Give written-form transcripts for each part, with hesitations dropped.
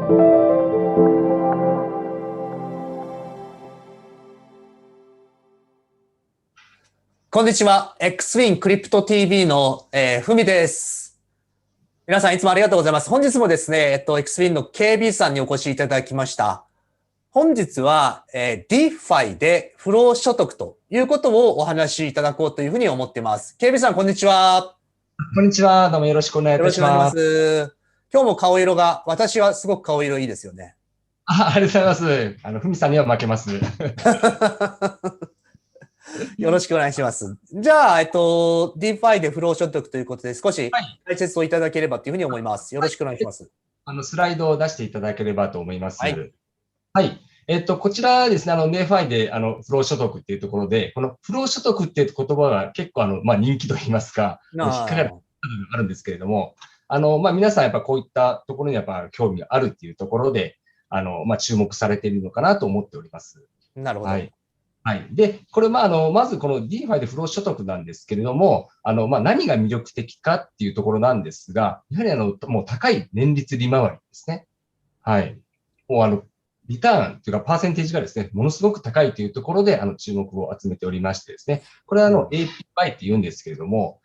こんにちは。Xwin クリプト TV の、ふみです。皆さんいつもありがとうございます。本日もですね、Xwin の KB さんにお越しいただきました。本日は、DeFi で不労所得ということをお話しいただこうというふうに思っています。KB さん、こんにちは。こんにちは。どうもよろしくお願いいよろたしくお願いしまします。す。今日も顔色が、私はすごく顔色いいですよね。ありがとうございます。ふみさんには負けます。よろしくお願いします。じゃあ、DeFi で不労所得ということで少しはい。解説をいただければというふうに思います。よろしくお願いします。スライドを出していただければと思いまはい。す。はい。こちらですね、ネファイで、不労所得っていうところで、この不労所得っていう言葉が結構、人気と言いますか、引っかかるな部分があるんですけれども、皆さんやっぱこういったところにやっぱ興味があるっていうところで、注目されているのかなと思っております。なるほど。はい。はい。で、これ、まずこの DeFi で不労所得なんですけれども、何が魅力的かっていうところなんですが、やはりもう高い年率利回りですね。はい。もうリターンというか、パーセンテージがですね、ものすごく高いというところで、注目を集めておりましてですね、これはうん。APY って言うんですけれども、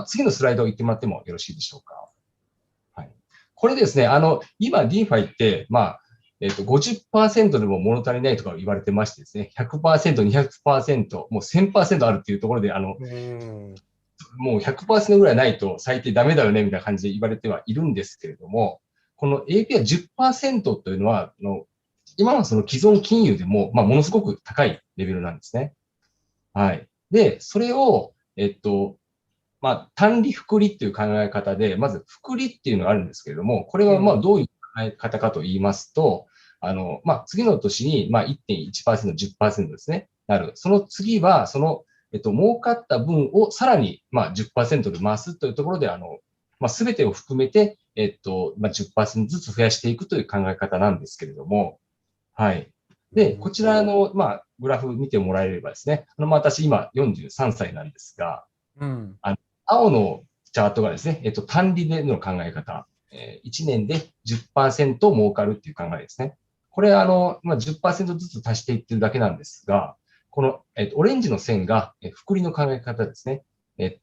次のスライドを言ってもらってもよろしいでしょうか。はい。これですね、今 DeFi って、50% でも物足りないとか言われてましてですね、100%、200%、もう1000%あるっていうところで、うーん。もう100%ぐらいないと最低ダメだよね、みたいな感じで言われてはいるんですけれども、この API10% というのは、今のその既存金融でも、ものすごく高いレベルなんですね。はい。で、それを、単利複利っていう考え方で、まず複利っていうのがあるんですけれども、これはうん。どういう考え方かと言いますと、次の年に1.1%、10%ですね、なる。その次は、儲かった分をさらに10%で回すというところで、すべてを含めて、10%ずつ増やしていくという考え方なんですけれども、はい。で、こちらの、グラフ見てもらえればですね、私今43歳なんですが、うん。あの青のチャートがですね、単利での考え方、1年で10%儲かるっていう考えですね。これ、10%ずつ足していってるだけなんですが、この、オレンジの線が、複利の考え方ですね。1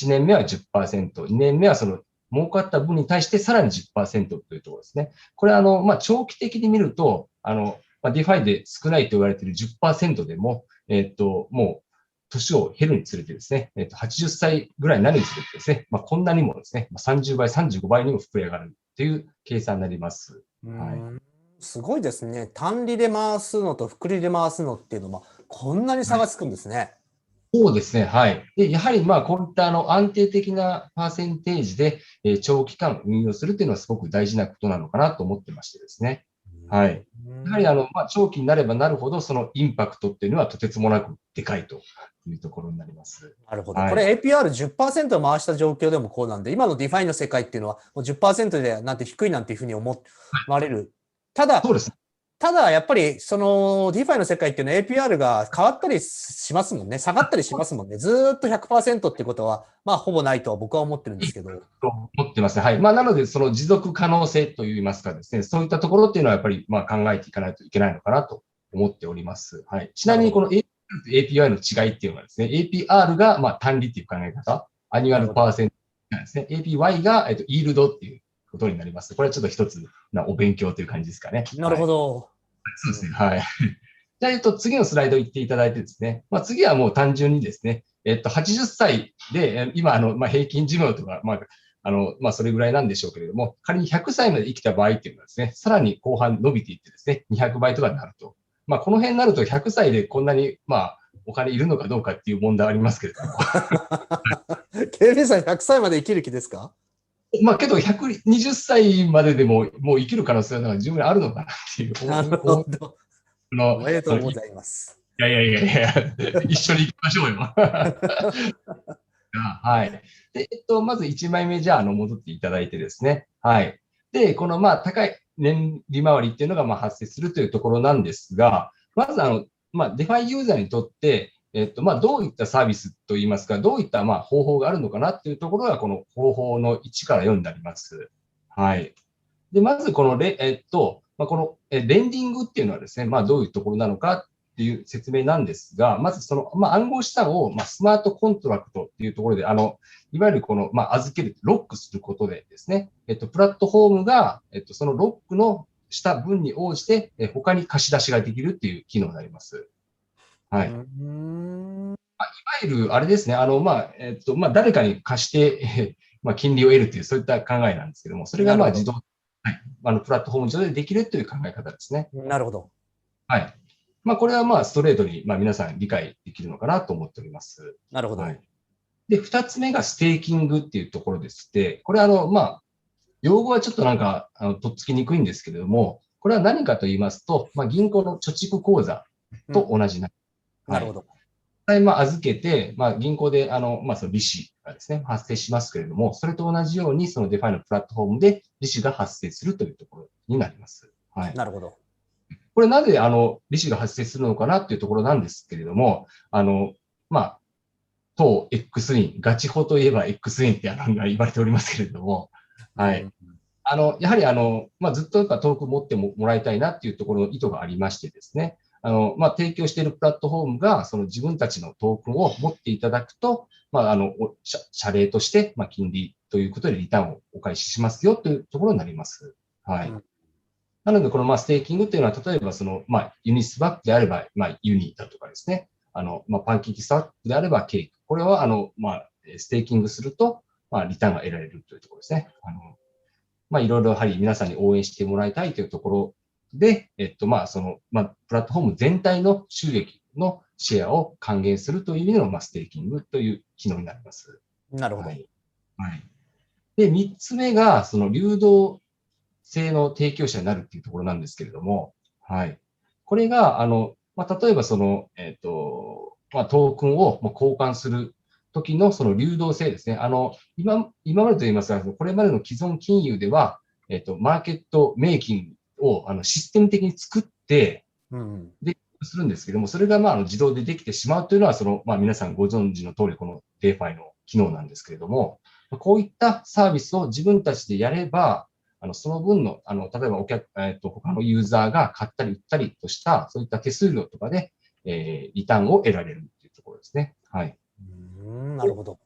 年目は10%、2年目はその儲かった分に対してさらに10%というところですね。これは長期的に見ると、ディファイで少ないと言われている10%でも、もう、年を経るにつれてですね、80歳ぐらいになるにつれてですね、こんなにもですね、30倍、35倍にも膨れ上がるという計算になります。うはい。ーん。すごいですね。単利で回すのと複利で回すのっていうのは、こんなにはい。差がつくんですね。そうですね。はい。で、やはりこういった安定的なパーセンテージで、長期間運用するっていうのはすごく大事なことなのかなと思ってましてですね。はい。うーやはりん。長期になればなるほど、そのインパクトっていうのはとてつもなくでかいというところになります。なるほど。こはい。れ APR10% 回した状況でもこうなんで、今のディファインの世界っていうのは、もう10%でなんて低いなんていうふうに思われる。ただ、そうです。やっぱり、その、ディファイの世界っていうのは APR が変わったりしますもんね。下がったりしますもんね。ずーっと100%っていうことは、まあ、ほぼないとは僕は思ってるんですけど。と思ってますね。はい。なので、その持続可能性といいますかですね、そういったところっていうのはやっぱり、考えていかないといけないのかなと思っております。はい。ちなみに、この なるほど。APR と API の違いっていうのはですね、APR が、単利っていう考え方、アニュアなるほど。ルパーセントなんですね。APY が、イールドっていうことになります。これはちょっと一つなお勉強という感じですかね。なるはい。ほど。そうですね。うん。はい。じゃあ、次のスライド行っていただいてですね、次はもう単純にですね、80歳で、今、平均寿命とか、それぐらいなんでしょうけれども、仮に100歳まで生きた場合っていうのはですね、さらに後半伸びていってですね、200倍とかになると。この辺になると100歳でこんなに、お金いるのかどうかっていう問題はありますけれども。警備さん100歳まで生きる気ですか？けど120歳まででももう生きる可能性は十分あるのかなっていう、なるほど。おめでとうございます。やいやいやいや、一緒に行きましょうよ。はい。で、まず1枚目じゃあ、戻っていただいてですね。はい。で、この、高い年利回りっていうのが、発生するというところなんですが、まず、デファイユーザーにとって、どういったサービスといいますか、どういった、方法があるのかなっていうところが、この方法の1から4になります。はい。で、まずこのこのレンディングっていうのはですね、どういうところなのかっていう説明なんですが、まずその、暗号資産を、スマートコントラクトっていうところで、いわゆるこの、預ける、ロックすることでですね、プラットフォームが、そのロックのした分に応じて、他に貸し出しができるっていう機能になります。はい。いわゆる、あれですね、誰かに貸して、金利を得るという、そういった考えなんですけども、それが自動、はい、プラットフォーム上でできるという考え方ですね。なるほど。はい。これはストレートに、皆さん理解できるのかなと思っております。なるほど。はい。で、二つ目がステーキングっていうところでして、これ用語はちょっととっつきにくいんですけれども、これは何かと言いますと、銀行の貯蓄口座と同じな。なるほど。はい預けて、銀行で、その利子がですね、発生しますけれども、それと同じように、そのデファイのプラットフォームで利子が発生するというところになります。はい。なるほど。これなぜ、利子が発生するのかなっていうところなんですけれども、当 X イン、ガチ法といえば X インって言われておりますけれども、はい。やはりずっとトークン持ってもらいたいなっていうところの意図がありましてですね、提供しているプラットフォームが、その自分たちのトークンを持っていただくと、謝礼として、金利ということでリターンをお返ししますよというところになります。はい。なので、このステーキングっていうのは、例えばその、ユニスワップであれば、ユニだとかですね、パンケーキスワップであればケーキ。これは、ステーキングすると、リターンが得られるというところですね。いろいろやはり皆さんに応援してもらいたいというところで、プラットフォーム全体の収益のシェアを還元するという意味での、ステーキングという機能になります。なるほど。はい。はい。で、三つ目が、その流動性の提供者になるっていうところなんですけれども、はい。これが、例えばその、トークンを交換する時のその流動性ですね。今までと言いますが、これまでの既存金融では、マーケットメイキングをシステム的に作って、するんですけども、それが自動でできてしまうというのは、皆さんご存知の通り、この DeFi の機能なんですけれども、こういったサービスを自分たちでやれば、その分の、例えば他のユーザーが買ったり売ったりとした、そういった手数料とかで、リターンを得られるというところですね。はい。なるほど。こ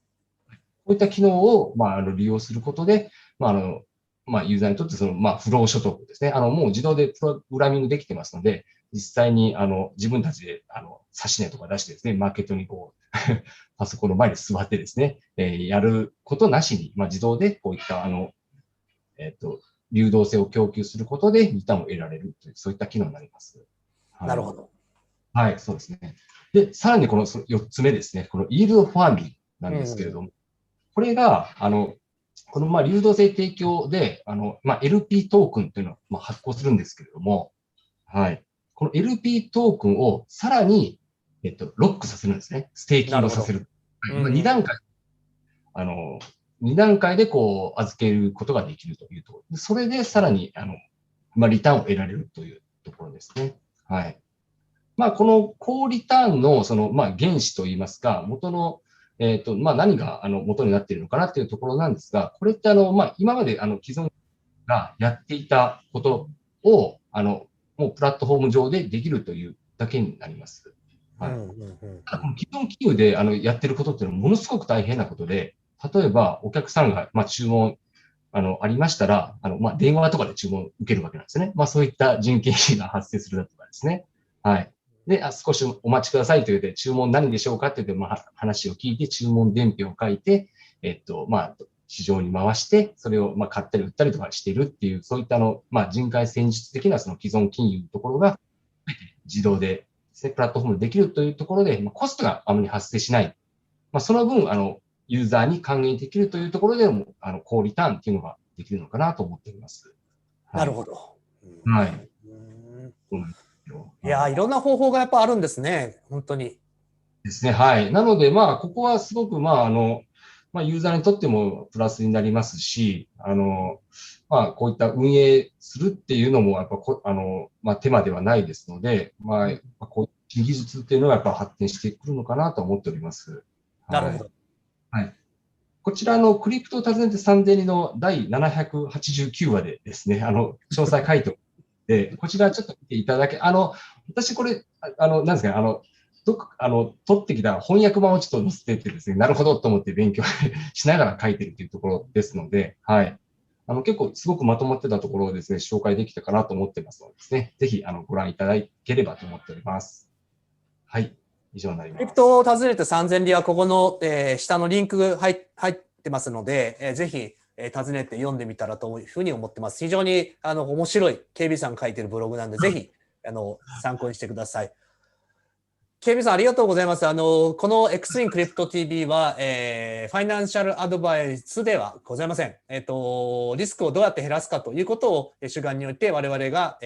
ういった機能を、利用することで、ユーザーにとって不労所得ですね。もう自動でプログラミングできてますので、実際に、自分たちで、指値とか出してですね、マーケットにパソコンの前に座ってですね、やることなしに、自動でこういった、流動性を供給することでリターンを得られるという、そういった機能になります。なるほど。はい、そうですね。で、さらにこの4つ目ですね、このイールドファーミングなんですけれども、これが、この流動性提供で、LP トークンというのを発行するんですけれども、はい。この LP トークンをさらに、ロックさせるんですね。ステーキングさせる。2段階、2段階で預けることができるというところ。それでさらに、リターンを得られるというところですね。はい。この高リターンの、原子といいますか、元の、何が、元になっているのかなっていうところなんですが、これって、今まで、既存がやっていたことを、もうプラットフォーム上でできるというだけになります。はい。ただ、この既存企業で、やってることっていうのはものすごく大変なことで、例えば、お客さんが、注文、ありましたら、電話とかで注文を受けるわけなんですね。そういった人件費が発生するだとかですね。はい。で、少しお待ちくださいと言って、注文何でしょうかって言って、話を聞いて、注文伝票を書いて、市場に回して、それを買ったり売ったりとかしているっていう、そういった人海戦術的なその既存金融のところが、自動で、プラットフォームでできるというところで、コストがあまり発生しない。その分、ユーザーに還元できるというところでも、高リターンっていうのができるのかなと思っています。なるほど。はい。いや、いろんな方法がやっぱあるんですね。本当に。ですね。はい。なので、ここはすごく、ユーザーにとってもプラスになりますし、こういった運営するっていうのも、やっぱ手間ではないですので、こういう技術っていうのはやっぱ発展してくるのかなと思っております。なるほど。はい。こちらのクリプトを訪ねて3000人の第789話でですね、詳細書いておくので、こちらちょっと見ていただけ、私これ、なんですかね、取ってきた翻訳版をちょっと載せててですね、なるほどと思って勉強しながら書いてるというところですので、はい。結構すごくまとまってたところをですね、紹介できたかなと思ってますのでですね、ぜひご覧いただければと思っております。はい。以上になります。クリプトを訪ねて3000里はここの、下のリンク入ってますので、ぜひ、訪ねて読んでみたらというふうに思ってます。非常に面白い KB さん書いてるブログなんで、ぜひ参考にしてください。KB さんありがとうございます。この Xwing Crypto TV は、ファイナンシャルアドバイスではございません。リスクをどうやって減らすかということを主眼において我々が、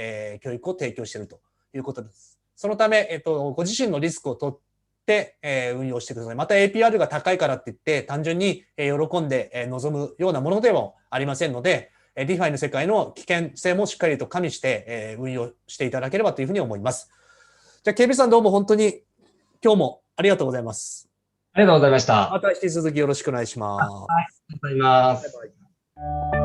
教育を提供しているということです。そのため、ご自身のリスクを取って、運用してください。また APR が高いからって言って単純に喜んで望むようなものでもありませんので、DeFi の世界の危険性もしっかりと加味して運用していただければというふうに思います。じゃあ、KB さんどうも本当に今日もありがとうございます。ありがとうございました。また引き続きよろしくお願いします。ありがとうございます。バイバイ。